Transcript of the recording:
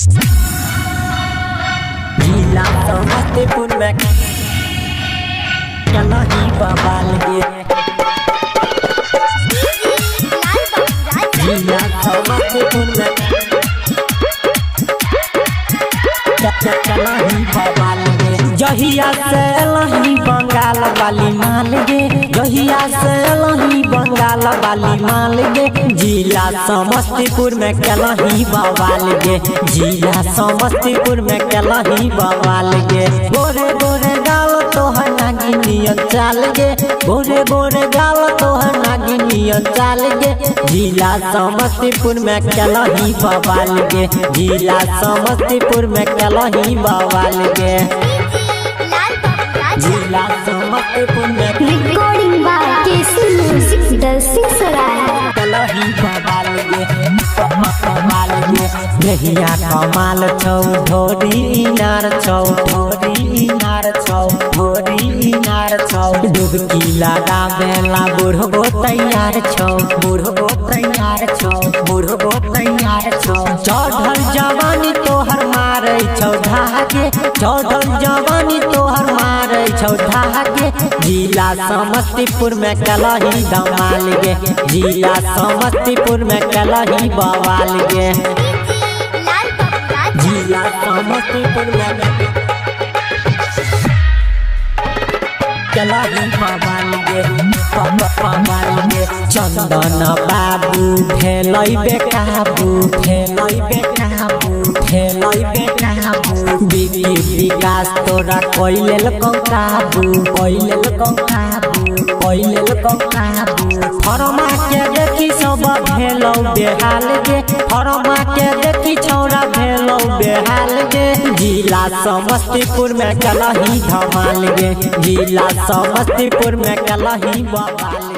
जिला समस्तीपुर में चला ही बवाल गे। जिला समस्तीपुर में चला ही बवाल गे। जहिया से लही बंगाल वाली माल गे, जहिया से लही बंगाल वाली माल गे। जिला समस्तीपुर में कलही बवाल गे, जिला समस्तीपुर में कलही बवाल गे। गोरे गोरे गाल तोहर नागिनियन चाल गे, गोरे गोरे गाल तोहर नागिनियन चाल गे। जिला समस्तीपुर में कलही बवाल गे, जिला समस्तीपुर में कलही बवाल गे। जिला समस्तीपुर में recording by K C music Dalsinghsarai. कलही बवाल गे, बवाल गे। दहिया कमाल छौ ढोरी इनार छौ, ढोरी इनार छौ, ढोरी इनार छौ। डुबकी लगावेला बुढ़बो तैयार छौ, बुढ़बो तैयार छौ, बुढ़बो तैयार छौ। चढ़ल जवानी तोहर मारै छौ धागे, चढ़ल जवानी तोहर मारै छौ धागे। जिला समस्तीपुर में कलही धमाल गे, जिला समस्तीपुर में कलही बवाल गे। जिला समस्तीपुर में कलही बवाल गे, बवाल गे। चंदन बाबू भेलै बेकाबू, भेलै बेकाबू, भेलै बेकाबू। विकास तोरा कोई लेल काबू, कोई लेल काबू, कोई लेल काबू। फरमा के देखी सब भेलौ बेहाल गे, फरमा के देखी छौरा भेलौ बेहाल गे। जिला समस्तीपुर में कलही धमाल गे, जिला समस्तीपुर में कलही बवाल।